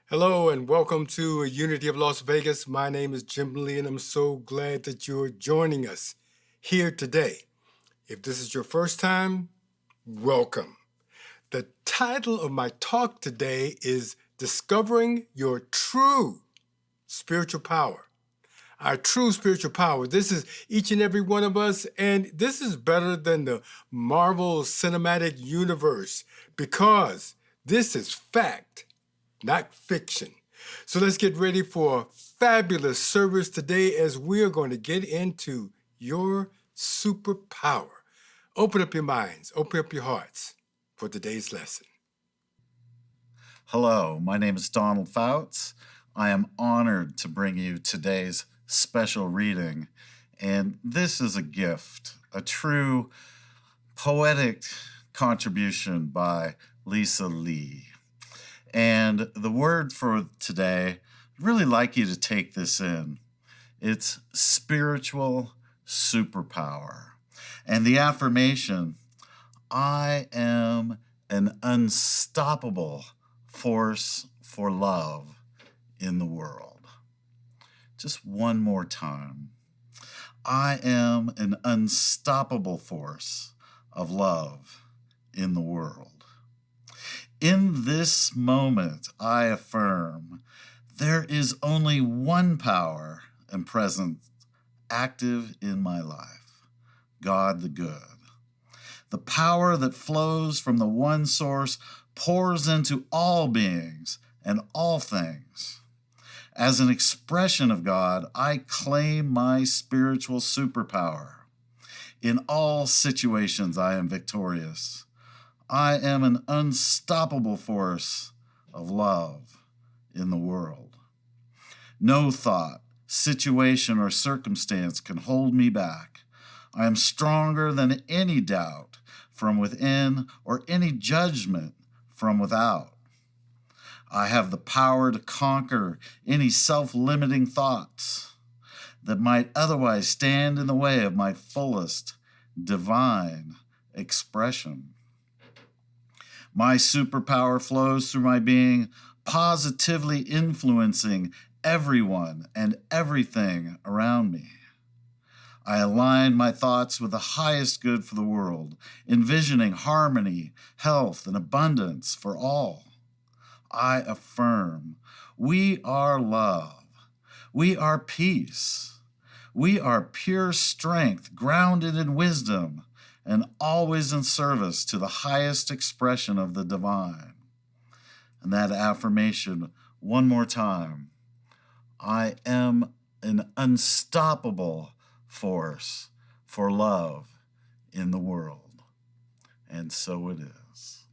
Hello and welcome to Unity of Las Vegas. My name is Jim Lee and I'm so glad that you're joining us here today. If this is your first time, welcome. The title of my talk today is Discovering Your True Spiritual Power. Our true spiritual power. This is each and every one of us, and this is better than the Marvel Cinematic Universe because this is fact, not fiction. So let's get ready for a fabulous service today as we are going to get into your superpower. Open up your minds, open up your hearts for today's lesson. Hello, my name is Donald Fouts. I am honored to bring you today's special reading, and this is a gift, a true poetic contribution by Lisa Lee. And the word for today, I'd really like you to take this in. It's spiritual superpower. And the affirmation, I am an unstoppable force for love in the world. Just one more time. I am an unstoppable force of love in the world. In this moment, I affirm there is only one power and presence active in my life, God the good. The power that flows from the one source pours into all beings and all things. As an expression of God, I claim my spiritual superpower. In all situations, I am victorious. I am an unstoppable force of love in the world. No thought, situation, or circumstance can hold me back. I am stronger than any doubt from within or any judgment from without. I have the power to conquer any self-limiting thoughts that might otherwise stand in the way of my fullest divine expression. My superpower flows through my being, positively influencing everyone and everything around me. I align my thoughts with the highest good for the world, envisioning harmony, health, and abundance for all. I affirm we are love. We are peace. We are pure strength, grounded in wisdom, and always in service to the highest expression of the divine. And that affirmation, one more time. I am an unstoppable force for love in the world. And so it is.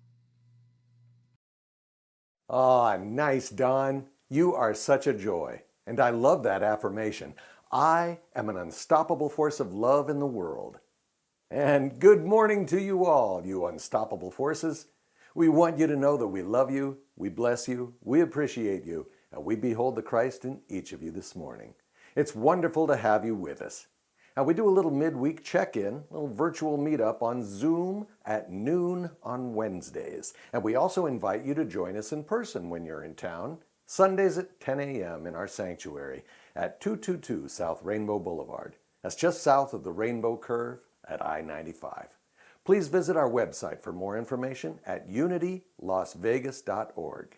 Ah, nice, Don. You are such a joy. And I love that affirmation. I am an unstoppable force of love in the world. And good morning to you all, you unstoppable forces. We want you to know that we love you, we bless you, we appreciate you, and we behold the Christ in each of you this morning. It's wonderful to have you with us. Now we do a little midweek check-in, a little virtual meetup on Zoom at noon on Wednesdays. And we also invite you to join us in person when you're in town, Sundays at 10 a.m. in our sanctuary at 222 South Rainbow Boulevard. That's just south of the Rainbow Curve at I-95. Please visit our website for more information at unitylasvegas.org.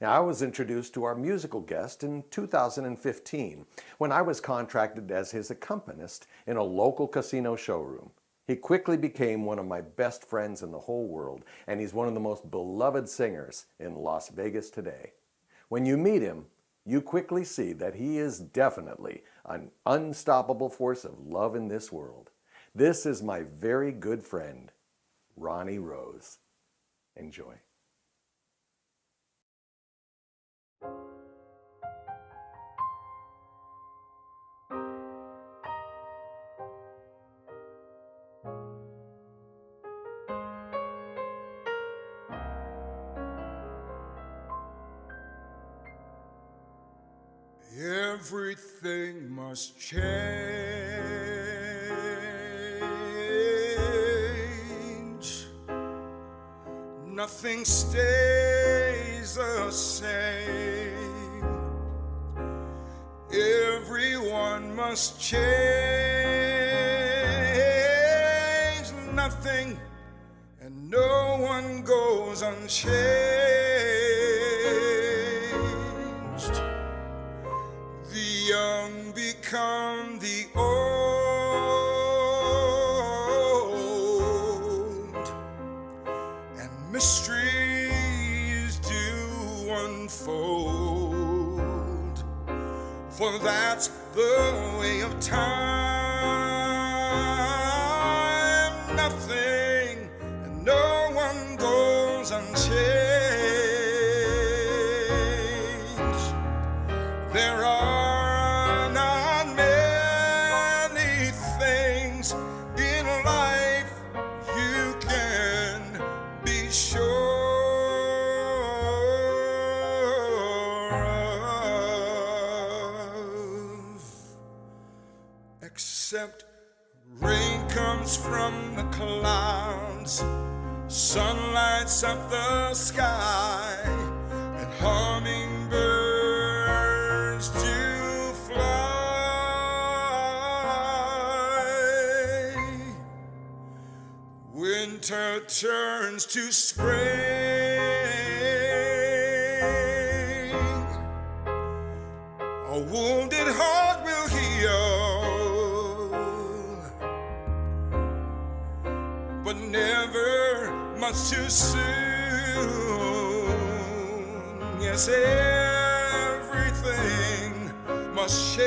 Now, I was introduced to our musical guest in 2015 when I was contracted as his accompanist in a local casino showroom. He quickly became one of my best friends in the whole world, and he's one of the most beloved singers in Las Vegas today. When you meet him, you quickly see that he is definitely an unstoppable force of love in this world. This is my very good friend, Ronnie Rose. Enjoy. Everything must change nothing stays the same. Everyone must change. Nothing and no one goes unchanged. The young become the old, and mysteries do unfold. For that's the way of time. Nothing and no one goes unchanged. There are not many things in life you can be sure of, except rain comes from the clouds, sun lights up the sky, and hummingbirds do fly. Winter turns to spring. A wounded heart will heal, but never much too soon. Yes, everything must change.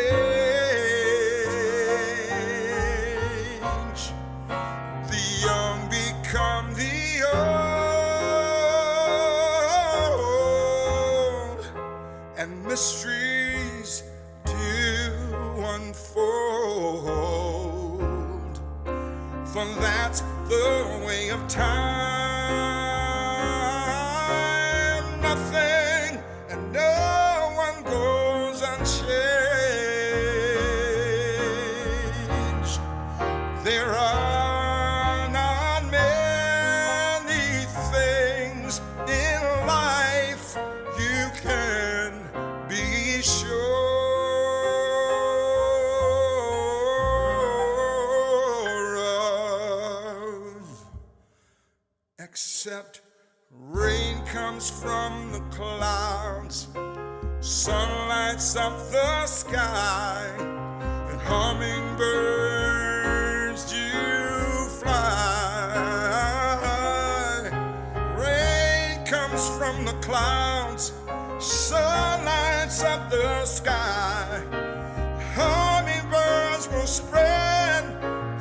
The young become the old, and mysteries do unfold. For that's the way of time. Nothing and no one goes unchanged. There are not many things in life you can be sure of, except rain comes from the clouds, sun lights up the sky, and hummingbirds do fly. Rain comes from the clouds, sun lights up the sky. Hummingbirds will spread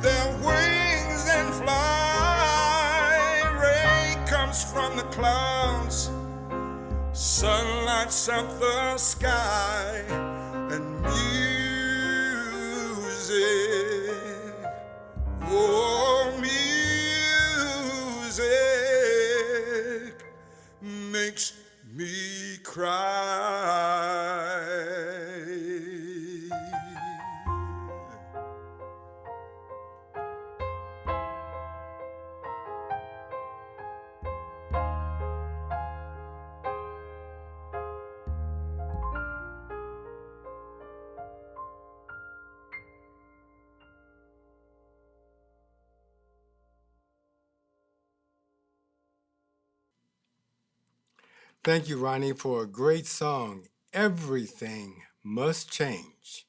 their wings and fly. Rain comes from the clouds, sun lights up the sky, and music, oh, music makes me cry. Thank you, Ronnie, for a great song, Everything Must Change.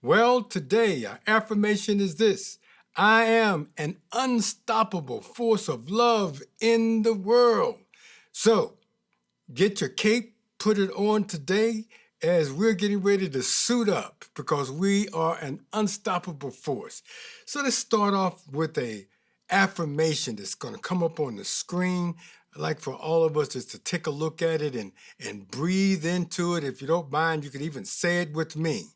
Well, today our affirmation is this: I am an unstoppable force of love in the world. So, get your cape, put it on today as we're getting ready to suit up because we are an unstoppable force. So let's start off with a affirmation that's going to come up on the screen. I'd like for all of us just to take a look at it and breathe into it. If you don't mind, you can even say it with me.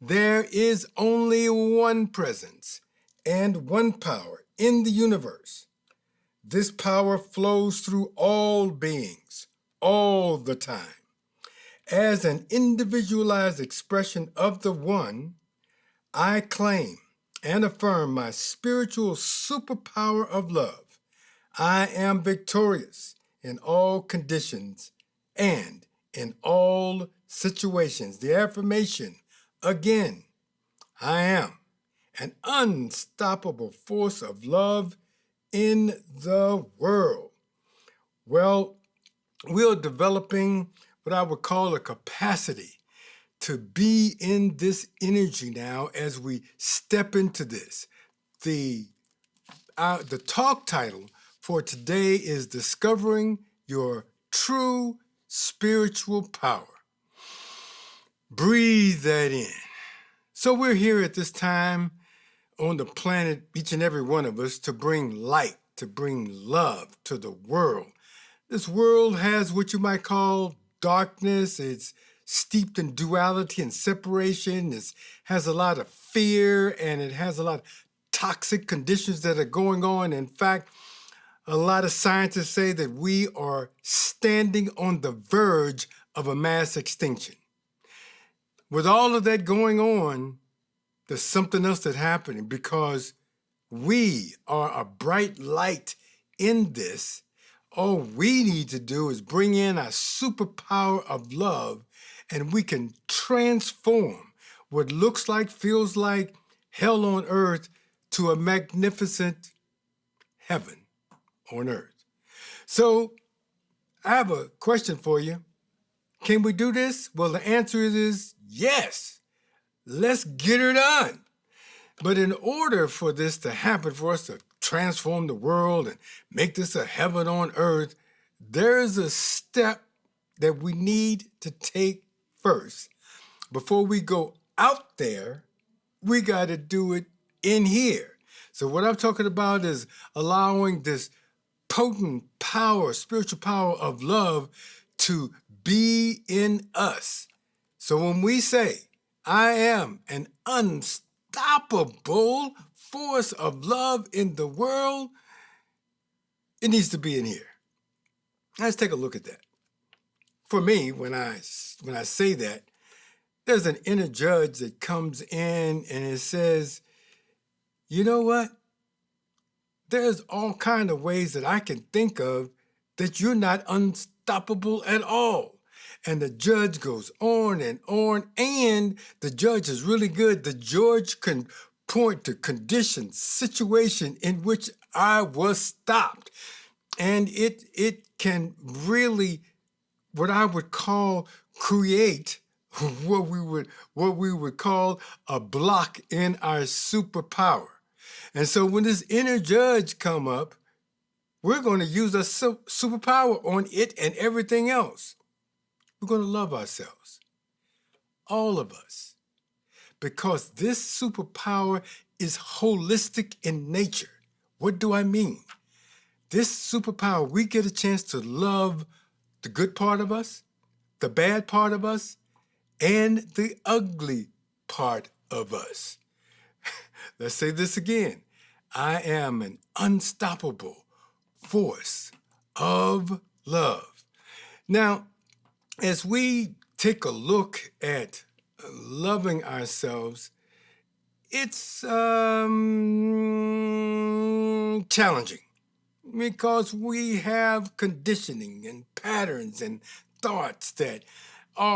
There is only one presence and one power in the universe. This power flows through all beings, all the time. As an individualized expression of the One, I claim and affirm my spiritual superpower of love. I am victorious in all conditions and in all situations. The affirmation, again, I am an unstoppable force of love in the world. Well, we are developing what I would call a capacity to be in this energy now as we step into this. The talk title for today is Discovering Your True Spiritual Power. Breathe that in. So we're here at this time on the planet, each and every one of us, to bring light, to bring love to the world. This world has what you might call darkness. It's steeped in duality and separation. It has a lot of fear, and it has a lot of toxic conditions that are going on. In fact, a lot of scientists say that we are standing on the verge of a mass extinction. With all of that going on, there's something else that's happening because we are a bright light in this. All we need to do is bring in our superpower of love, and we can transform what looks like, feels like hell on earth to a magnificent heaven on earth. So I have a question for you. Can we do this? Well, the answer is yes. Let's get her done. But in order for this to happen, for us to transform the world and make this a heaven on earth, there's a step that we need to take first. Before we go out there, we got to do it in here. So what I'm talking about is allowing this potent power, spiritual power of love to be in us. So when we say, I am an unstoppable force of love in the world, it needs to be in here. Let's take a look at that. For me, when I say that, there's an inner judge that comes in and it says, you know what? There's all kinds of ways that I can think of that you're not unstoppable at all. And the judge goes on, and the judge is really good. The judge can point to conditions, situation in which I was stopped. And it can really, what I would call, create what we would call a block in our superpower. And so when this inner judge come up, we're going to use a superpower on it and everything else. We're going to love ourselves, all of us, because this superpower is holistic in nature. What do I mean? This superpower, we get a chance to love the good part of us, the bad part of us, and the ugly part of us. Let's say this again. I am an unstoppable force of love. Now, as we take a look at loving ourselves, it's challenging because we have conditioning and patterns and thoughts that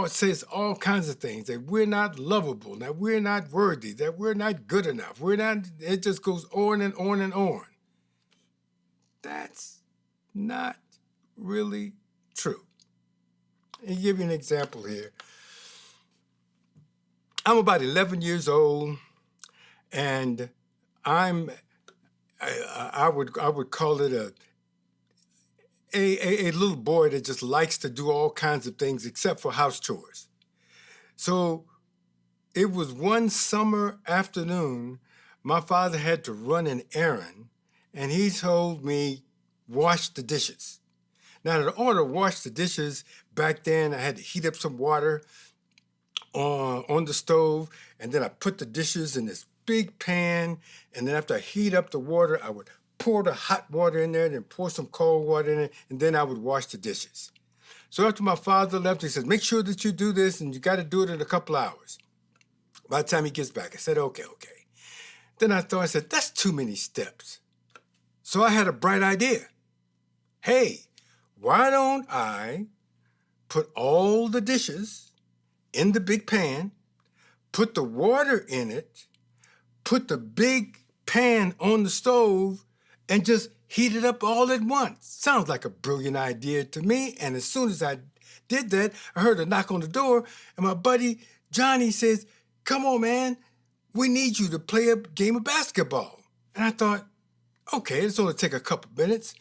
says all kinds of things, that we're not lovable, that we're not worthy, that we're not good enough. It just goes on and on and on. That's not really true. I'll give you an example here. I'm about 11 years old, and I would call it a little boy that just likes to do all kinds of things except for house chores. So it was one summer afternoon, my father had to run an errand, and he told me, wash the dishes. Now, in order to wash the dishes, back then I had to heat up some water on the stove, and then I put the dishes in this big pan, and then after I heat up the water, I would pour the hot water in there, then pour some cold water in it, and then I would wash the dishes. So after my father left, he said, make sure that you do this, and you got to do it in a couple hours. By the time he gets back, I said, okay. Then I said, that's too many steps. So I had a bright idea. Hey, why don't I put all the dishes in the big pan, put the water in it, put the big pan on the stove, and just heat it up all at once. Sounds like a brilliant idea to me. And as soon as I did that, I heard a knock on the door, and my buddy Johnny says, "Come on, man, we need you to play a game of basketball." And I thought, okay, it's only take a couple minutes.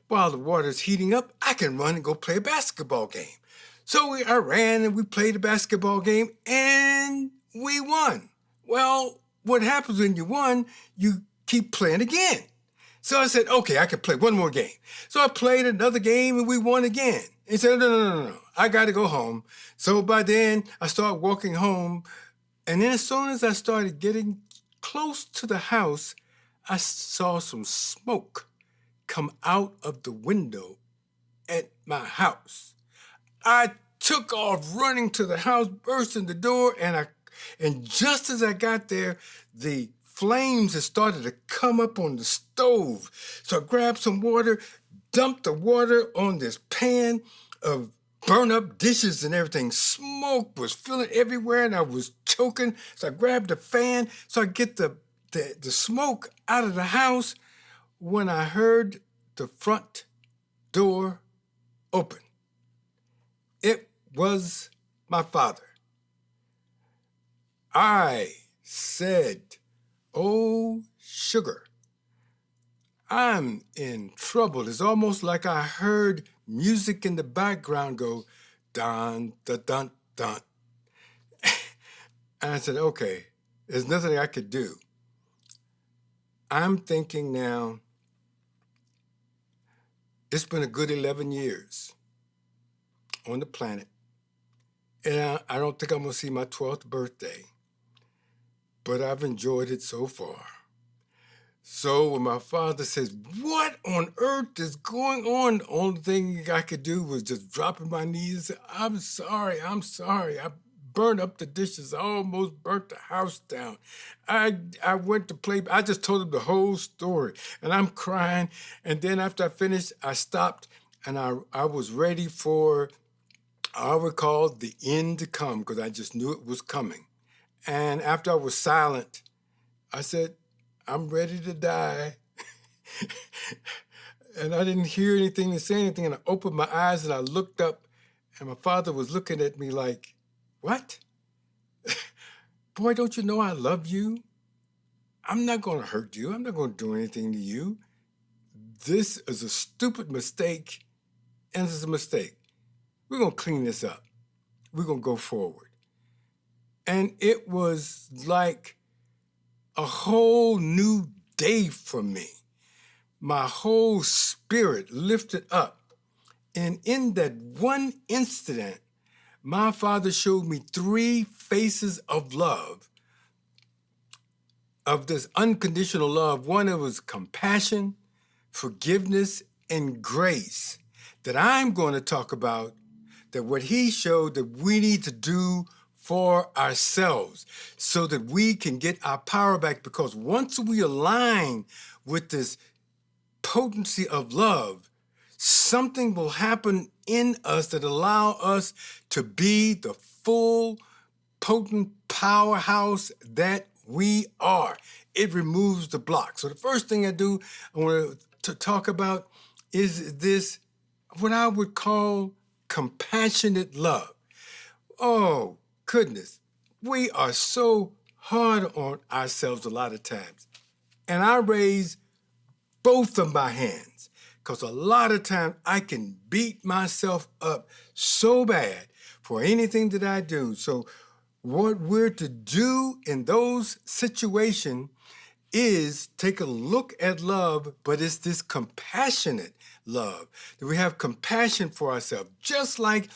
While the water's heating up, I can run and go play a basketball game. So I ran and we played a basketball game and we won. Well, what happens when you won, you keep playing again. So I said, okay, I can play one more game. So I played another game and we won again. He said, no, I got to go home. So by then I started walking home. And then as soon as I started getting close to the house, I saw some smoke come out of the window at my house. I took off running to the house, burst in the door, and just as I got there, the flames had started to come up on the stove. So I grabbed some water, dumped the water on this pan of burnt up dishes and everything. Smoke was filling everywhere and I was choking. So I grabbed the fan so I get the smoke out of the house when I heard the front door open. It was my father. I said, "Oh, sugar, I'm in trouble." It's almost like I heard music in the background go, dun, dun, dun, dun. And I said, okay, there's nothing I could do. I'm thinking now, it's been a good 11 years on the planet. And I don't think I'm going to see my 12th birthday. But I've enjoyed it so far. So when my father says, "What on earth is going on?" the only thing I could do was just drop on my knees and say, I'm sorry. I burned up the dishes. I almost burnt the house down. I went to play. I just told him the whole story. And I'm crying. And then after I finished, I stopped and I was ready for, I would call the end to come because I just knew it was coming. And after I was silent, I said, "I'm ready to die." And I didn't hear anything to say anything. And I opened my eyes and I looked up and my father was looking at me like, "What? Boy, don't you know I love you? I'm not going to hurt you. I'm not going to do anything to you. This is a stupid mistake, and this is a mistake. We're going to clean this up. We're going to go forward." And it was like a whole new day for me. My whole spirit lifted up. And in that one incident, my father showed me 3 faces of love, of this unconditional love. One, it was compassion, forgiveness, and grace that I'm going to talk about, that what he showed that we need to do for ourselves so that we can get our power back. Because once we align with this potency of love, something will happen in us that allow us to be the full, potent powerhouse that we are. It removes the block. So the first thing I do, I want to talk about is this, what I would call compassionate love. Oh, goodness. We are so hard on ourselves a lot of times. And I raise both of my hands because a lot of times I can beat myself up so bad for anything that I do. So what we're to do in those situations is take a look at love, but it's this compassionate love, that we have compassion for ourselves, just like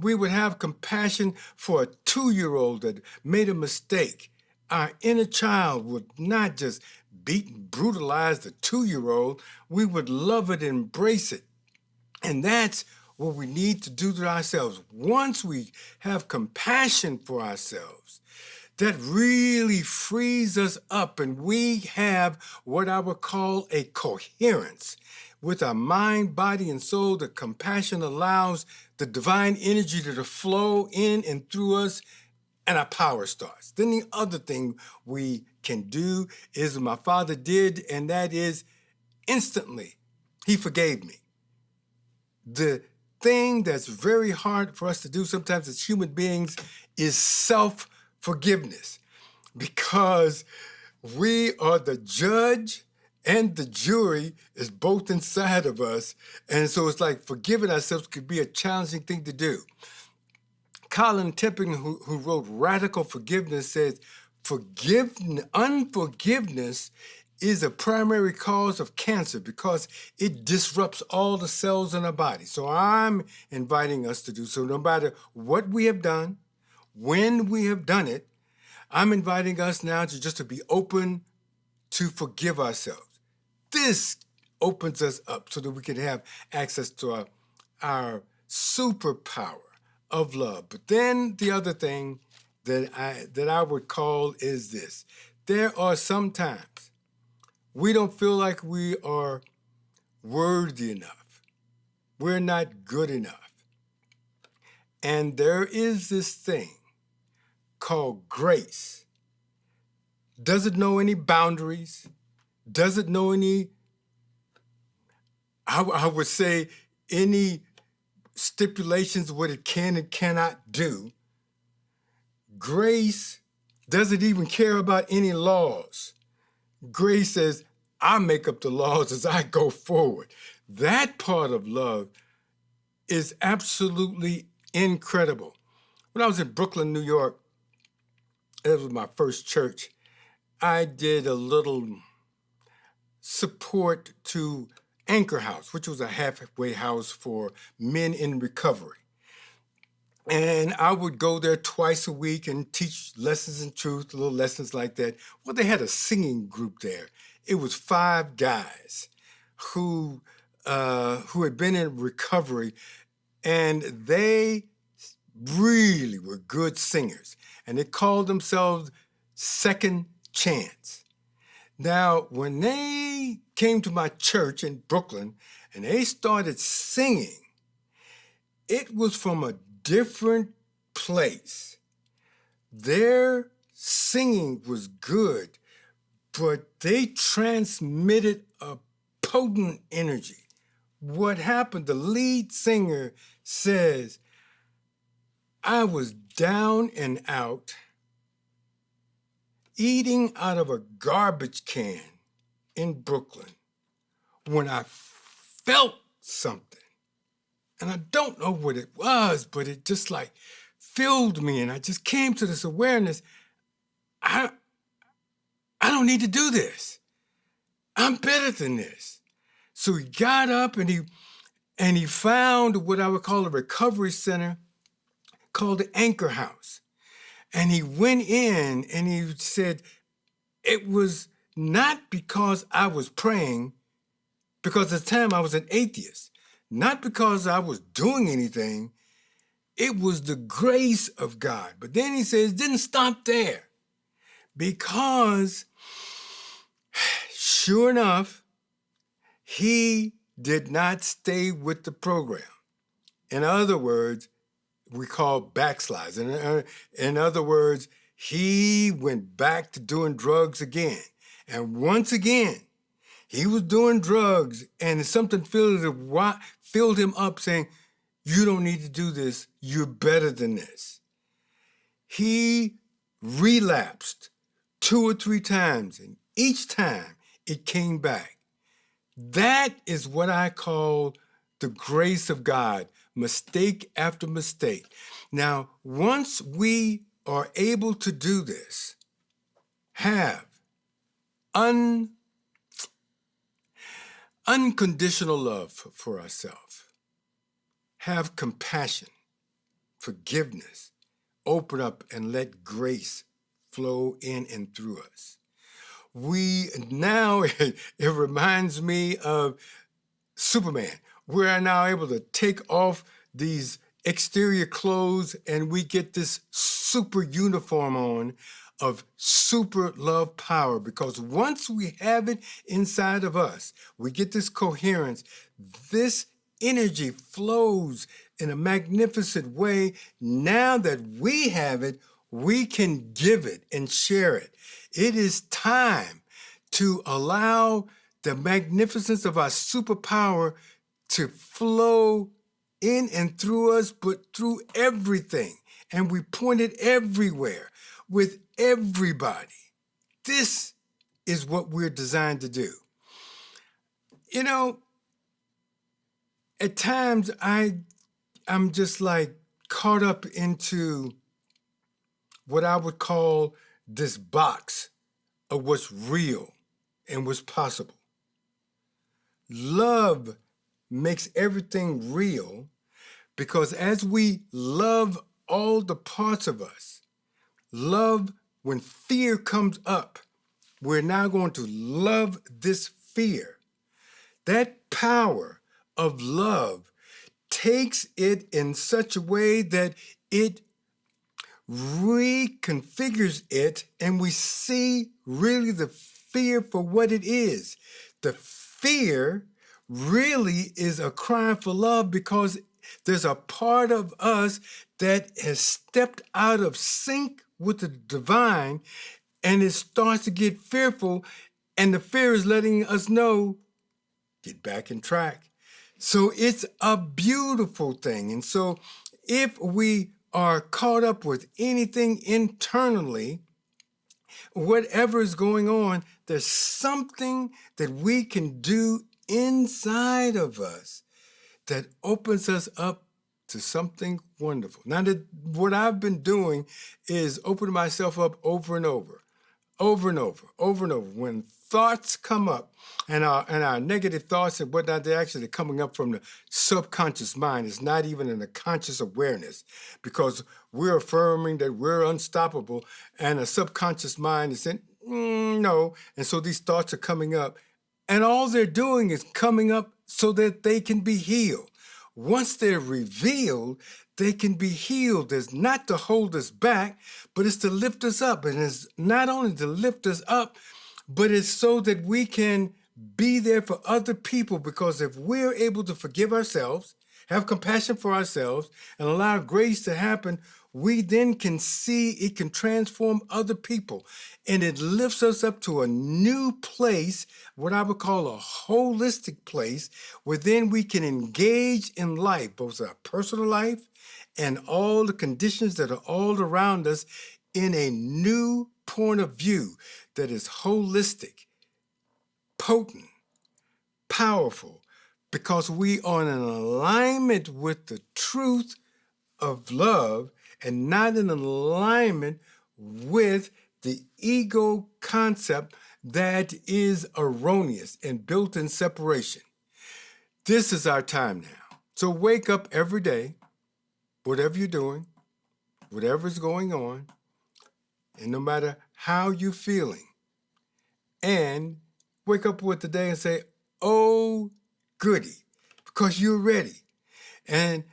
we would have compassion for a 2-year-old that made a mistake. Our inner child would not just beat and brutalize the 2-year-old. We would love it and embrace it. And that's what we need to do to ourselves. Once we have compassion for ourselves, that really frees us up and we have what I would call a coherence. with our mind, body, and soul. The compassion allows the divine energy to flow in and through us, and our power starts. Then the other thing we can do is what my father did, and that is instantly, he forgave me. The thing that's very hard for us to do sometimes as human beings is self-forgiveness, because we are the judge and the jury is both inside of us. And so it's like forgiving ourselves could be a challenging thing to do. Colin Tipping, who wrote Radical Forgiveness, says, unforgiveness is a primary cause of cancer because it disrupts all the cells in our body. So I'm inviting us to do so. No matter what we have done, when we have done it, I'm inviting us now to be open to forgive ourselves. This opens us up so that we can have access to our superpower of love. But then the other thing that I would call is this. There are some times we don't feel like we are worthy enough. We're not good enough. And there is this thing called grace. Doesn't know any boundaries, doesn't know any, I would say, any stipulations of what it can and cannot do. Grace doesn't even care about any laws. Grace says, I make up the laws as I go forward. That part of love is absolutely incredible. When I was in Brooklyn, New York, it was my first church, I did a little support to Anchor House, which was a halfway house for men in recovery. And I would go there twice a week and teach lessons in truth, little lessons like that. Well, they had a singing group there. It was 5 guys who had been in recovery, and they really were good singers. And they called themselves Second Chance. Now, when they came to my church in Brooklyn and they started singing, it was from a different place. Their singing was good, but they transmitted a potent energy. What happened? The lead singer says, I was down and out, eating out of a garbage can in Brooklyn when I felt something. And I don't know what it was, but it just like filled me. And I just came to this awareness. I don't need to do this. I'm better than this. So he got up and he found what I would call a recovery center called the Anchor House. And he went in and he said, it was not because I was praying, because at the time I was an atheist, not because I was doing anything. It was the grace of God. But then he says, didn't stop there, because sure enough, he did not stay with the program. In other words, we call backslides. In other words, he went back to doing drugs again. And once again, he was doing drugs, and something filled him up saying, you don't need to do this. You're better than this. He relapsed 2 or 3 times, and each time it came back. That is what I call the grace of God, mistake after mistake. Now, once we are able to do this, have unconditional love for ourselves, have compassion, forgiveness, open up and let grace flow in and through us. It reminds me of Superman. We are now able to take off these exterior clothes and we get this super uniform on of super love power, because once we have it inside of us, we get this coherence, this energy flows in a magnificent way. Now that we have it, we can give it and share it. It is time to allow the magnificence of our superpower to flow in and through us, but through everything. And we point it everywhere with everybody. This is what we're designed to do. You know, at times I'm just like caught up into what I would call this box of what's real and what's possible. Love makes everything real, because as we love all the parts of us, love, when fear comes up, we're now going to love this fear. That power of love takes it in such a way that it reconfigures it, and we see really the fear for what it is. The fear really is a cry for love, because there's a part of us that has stepped out of sync with the divine, and it starts to get fearful, and the fear is letting us know, get back in track. So it's a beautiful thing. And so if we are caught up with anything internally, whatever is going on, there's something that we can do inside of us that opens us up to something wonderful. Now, what I've been doing is opening myself up over and over. When thoughts come up, and our negative thoughts and whatnot, they're actually coming up from the subconscious mind. It's not even in the conscious awareness, because we're affirming that we're unstoppable, and the subconscious mind is saying, no. And so these thoughts are coming up, and all they're doing is coming up so that they can be healed. Once they're revealed, they can be healed. It's not to hold us back, but it's to lift us up. And it's not only to lift us up, but it's so that we can be there for other people. Because if we're able to forgive ourselves, have compassion for ourselves, and allow grace to happen, we then can see it can transform other people. And it lifts us up to a new place, what I would call a holistic place, where then we can engage in life, both our personal life and all the conditions that are all around us, in a new point of view that is holistic, potent, powerful, because we are in alignment with the truth of love, and not in alignment with the ego concept that is erroneous and built in separation. This is our time now. So wake up every day, whatever you're doing, whatever's going on, and no matter how you're feeling, and wake up with the day and say, oh, goody, because you're ready. And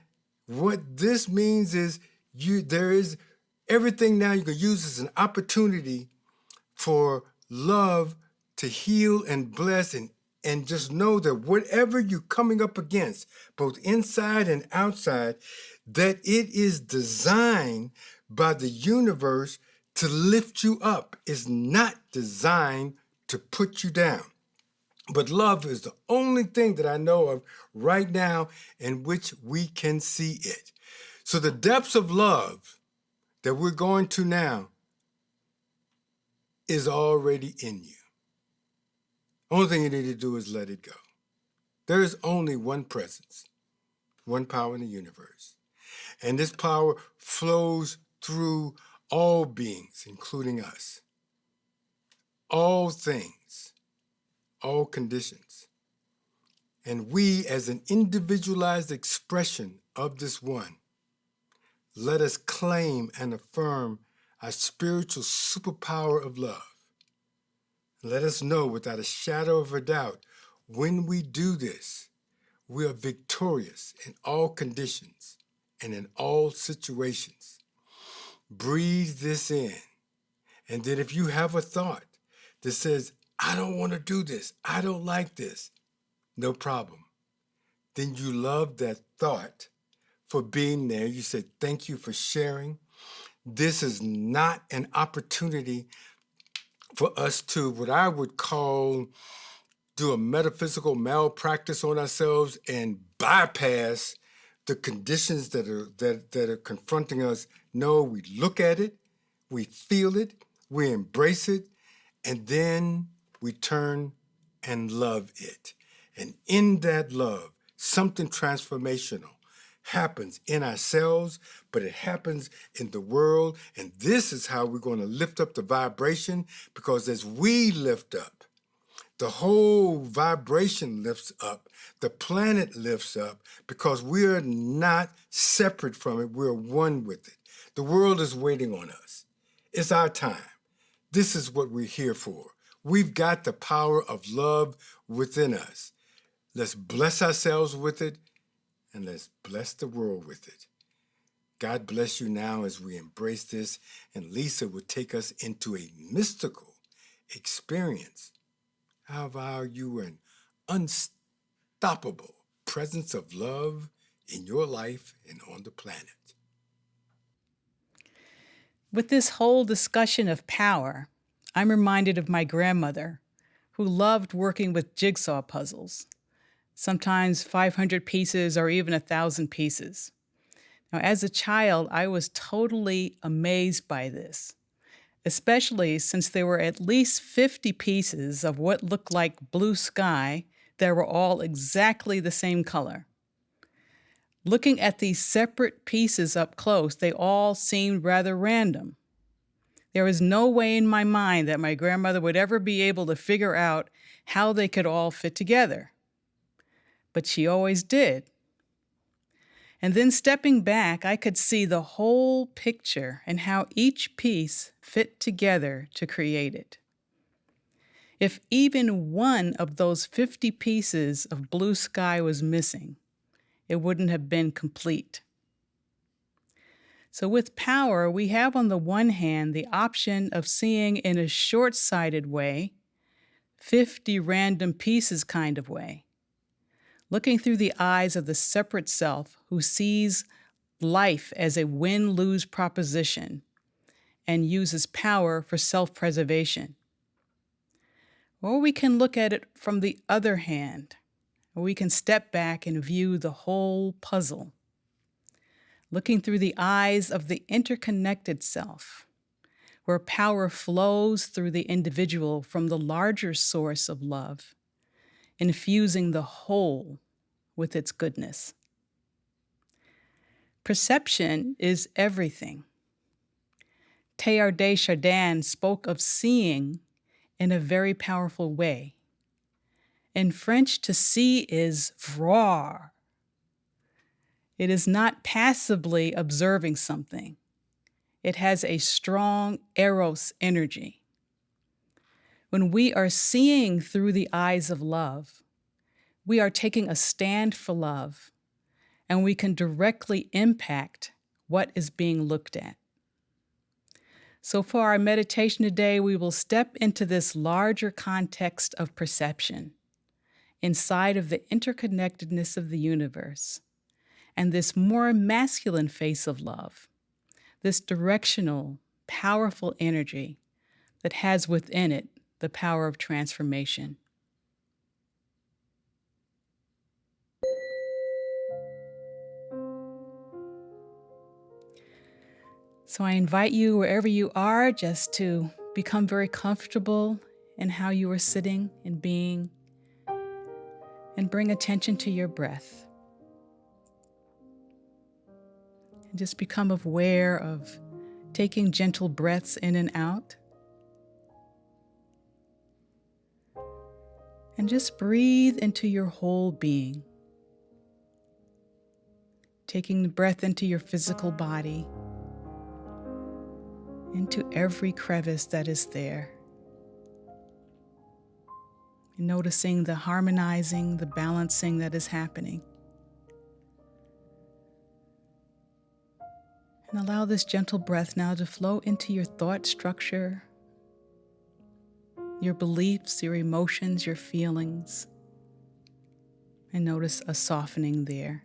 what this means is there is everything now you can use as an opportunity for love to heal and bless, and just know that whatever you're coming up against, both inside and outside, that it is designed by the universe to lift you up. It's not designed to put you down. But love is the only thing that I know of right now in which we can see it. So the depths of love that we're going to now is already in you. Only thing you need to do is let it go. There is only one presence, one power in the universe. And this power flows through all beings, including us. All things, all conditions. And we, as an individualized expression of this one, let us claim and affirm our spiritual superpower of love. Let us know without a shadow of a doubt, when we do this, we are victorious in all conditions and in all situations. Breathe this in And then if you have a thought that says, I don't want to do this, I don't like this, no problem. Then you love that thought for being there. You said, thank you for sharing. This is not an opportunity for us to, what I would call, do a metaphysical malpractice on ourselves and bypass the conditions that are confronting us. No, we look at it, we feel it, we embrace it, and then we turn and love it. And in that love, something transformational happens in ourselves, but it happens in the world. And this is how we're going to lift up the vibration, because as we lift up, the whole vibration lifts up, the planet lifts up, because we're not separate from it, we're one with it. The world is waiting on us. It's our time. This is what we're here for. We've got the power of love within us. Let's bless ourselves with it, and let's bless the world with it. God bless you now as we embrace this, and Lisa will take us into a mystical experience. How are you an unstoppable presence of love in your life and on the planet? With this whole discussion of power, I'm reminded of my grandmother, who loved working with jigsaw puzzles, sometimes 500 pieces or even 1,000 pieces. Now, as a child, I was totally amazed by this, especially since there were at least 50 pieces of what looked like blue sky that were all exactly the same color. Looking at these separate pieces up close, they all seemed rather random. There was no way in my mind that my grandmother would ever be able to figure out how they could all fit together. But she always did. And then stepping back, I could see the whole picture and how each piece fit together to create it. If even one of those 50 pieces of blue sky was missing, it wouldn't have been complete. So with power, we have on the one hand the option of seeing in a short-sighted way, 50 random pieces kind of way, looking through the eyes of the separate self who sees life as a win-lose proposition and uses power for self-preservation. Or we can look at it from the other hand, where we can step back and view the whole puzzle, looking through the eyes of the interconnected self, where power flows through the individual from the larger source of love, infusing the whole with its goodness. Perception is everything. Teilhard de Chardin spoke of seeing in a very powerful way. In French, to see is voir. It is not passively observing something. It has a strong eros energy. When we are seeing through the eyes of love, we are taking a stand for love, and we can directly impact what is being looked at. So for our meditation today, we will step into this larger context of perception inside of the interconnectedness of the universe and this more masculine face of love, this directional, powerful energy that has within it the power of transformation. So I invite you, wherever you are, just to become very comfortable in how you are sitting and being, and bring attention to your breath. And just become aware of taking gentle breaths in and out. And just breathe into your whole being. Taking the breath into your physical body, into every crevice that is there. And noticing the harmonizing, the balancing that is happening. And allow this gentle breath now to flow into your thought structure, your beliefs, your emotions, your feelings, and notice a softening there.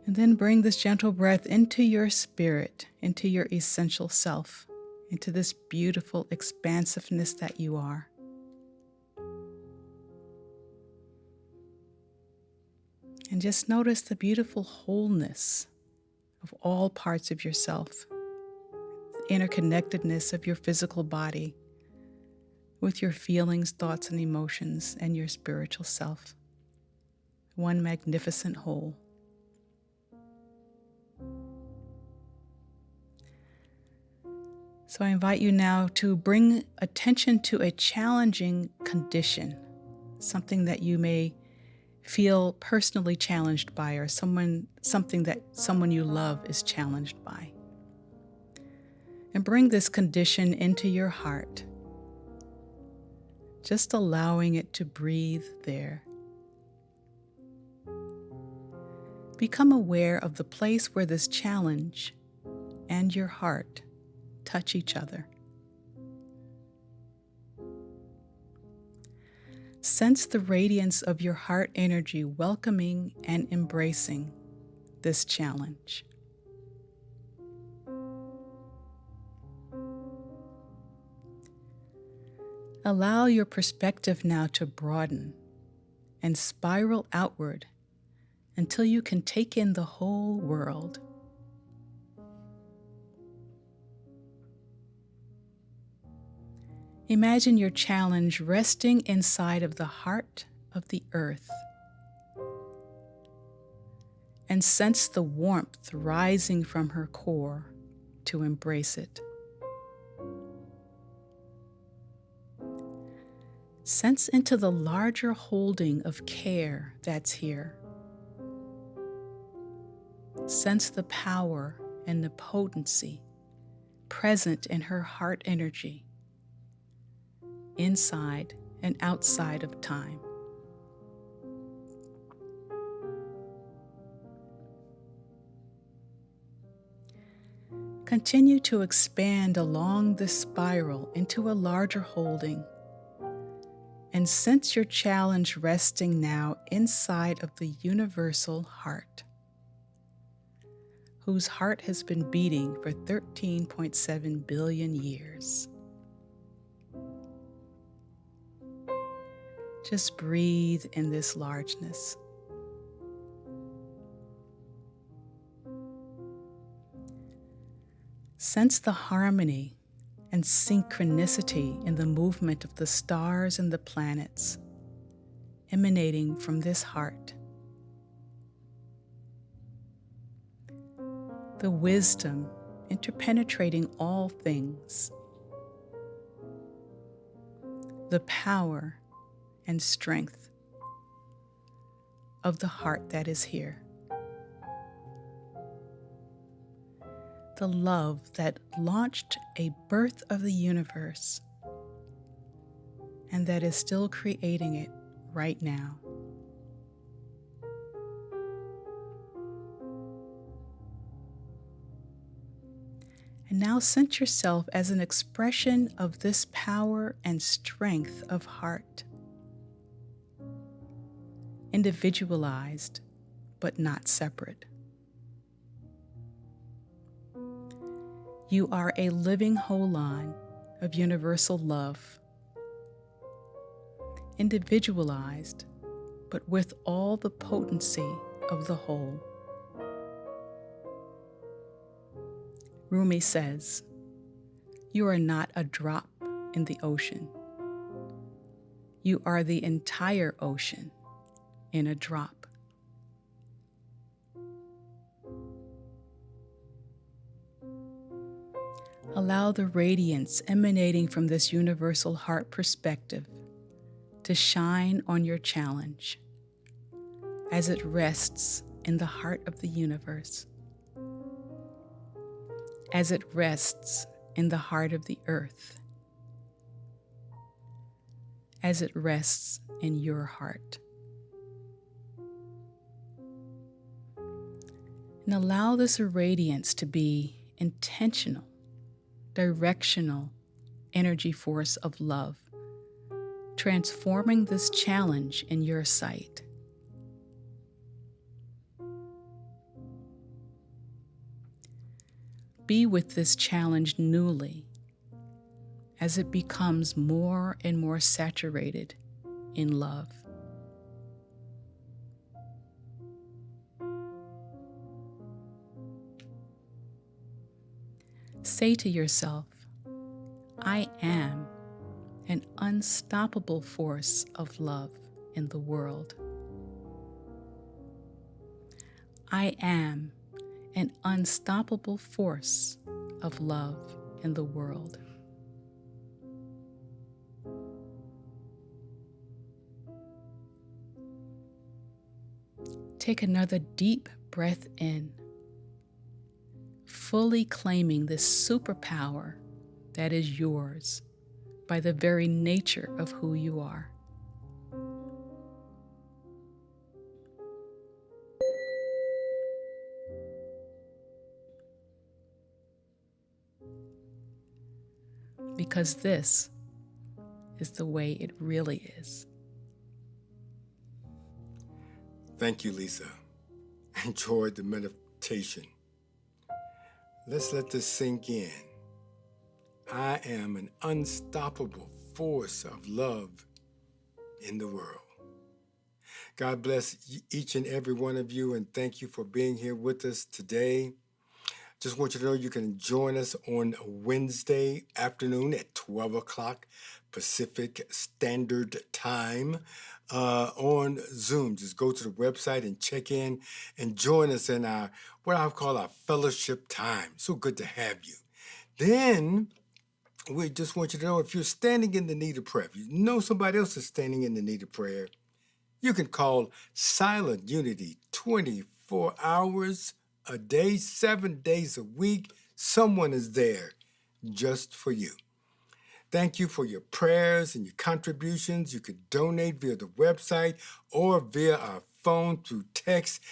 And then bring this gentle breath into your spirit, into your essential self, into this beautiful expansiveness that you are. And just notice the beautiful wholeness of all parts of yourself, the interconnectedness of your physical body with your feelings, thoughts, and emotions, and your spiritual self. One magnificent whole. So I invite you now to bring attention to a challenging condition, something that you may feel personally challenged by, or something that someone you love is challenged by. And bring this condition into your heart, just allowing it to breathe there. Become aware of the place where this challenge and your heart touch each other. Sense the radiance of your heart energy welcoming and embracing this challenge. Allow your perspective now to broaden and spiral outward until you can take in the whole world. Imagine your challenge resting inside of the heart of the earth, and sense the warmth rising from her core to embrace it. Sense into the larger holding of care that's here. Sense the power and the potency present in her heart energy, inside and outside of time. Continue to expand along this spiral into a larger holding, and sense your challenge resting now inside of the universal heart, whose heart has been beating for 13.7 billion years. Just breathe in this largeness. Sense the harmony and synchronicity in the movement of the stars and the planets emanating from this heart. The wisdom interpenetrating all things. The power and strength of the heart that is here. The love that launched a birth of the universe and that is still creating it right now. And now sense yourself as an expression of this power and strength of heart. Individualized, but not separate. You are a living holon of universal love, individualized, but with all the potency of the whole. Rumi says, "You are not a drop in the ocean. You are the entire ocean in a drop." Allow the radiance emanating from this universal heart perspective to shine on your challenge as it rests in the heart of the universe, as it rests in the heart of the earth, as it rests in your heart. And allow this radiance to be intentional directional energy force of love, transforming this challenge in your sight. Be with this challenge newly as it becomes more and more saturated in love. Say to yourself, I am an unstoppable force of love in the world. I am an unstoppable force of love in the world. Take another deep breath in, fully claiming this superpower that is yours by the very nature of who you are. Because this is the way it really is. Thank you, Lisa. Enjoyed the meditation. Let's let this sink in. I am an unstoppable force of love in the world. God bless each and every one of you, and thank you for being here with us today. Just want you to know you can join us on Wednesday afternoon at 12 o'clock Pacific Standard Time on Zoom. Just go to the website and check in and join us in our, what I call our fellowship time. So good to have you. Then we just want you to know, if you're standing in the need of prayer, if you know somebody else is standing in the need of prayer, you can call Silent Unity 24 hours a day, 7 days a week. Someone is there just for you. Thank you for your prayers and your contributions. You could donate via the website or via our phone through text.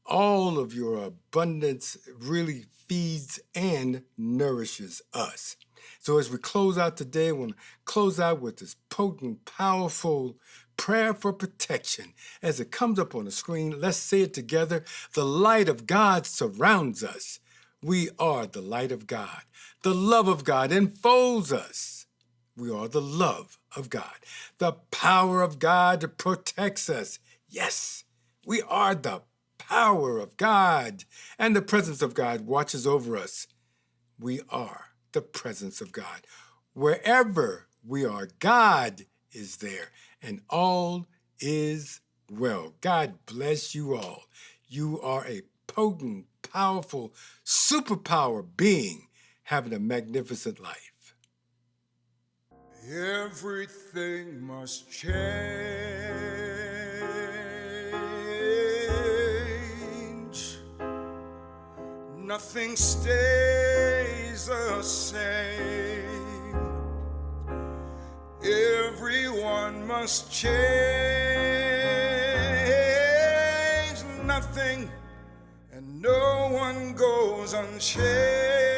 All of your abundance really feeds and nourishes us. So as we close out today, I want to close out with this potent, powerful prayer for protection. As it comes up on the screen, let's say it together. The light of God surrounds us. We are the light of God. The love of God enfolds us. We are the love of God. The power of God protects us. Yes, we are the power of God. And the presence of God watches over us. We are the presence of God. Wherever we are, God is there, and all is well. God bless you all. You are a potent, powerful, superpower being having a magnificent life. Everything must change. Nothing stays the same. Everyone must change. Nothing and no one goes unchanged.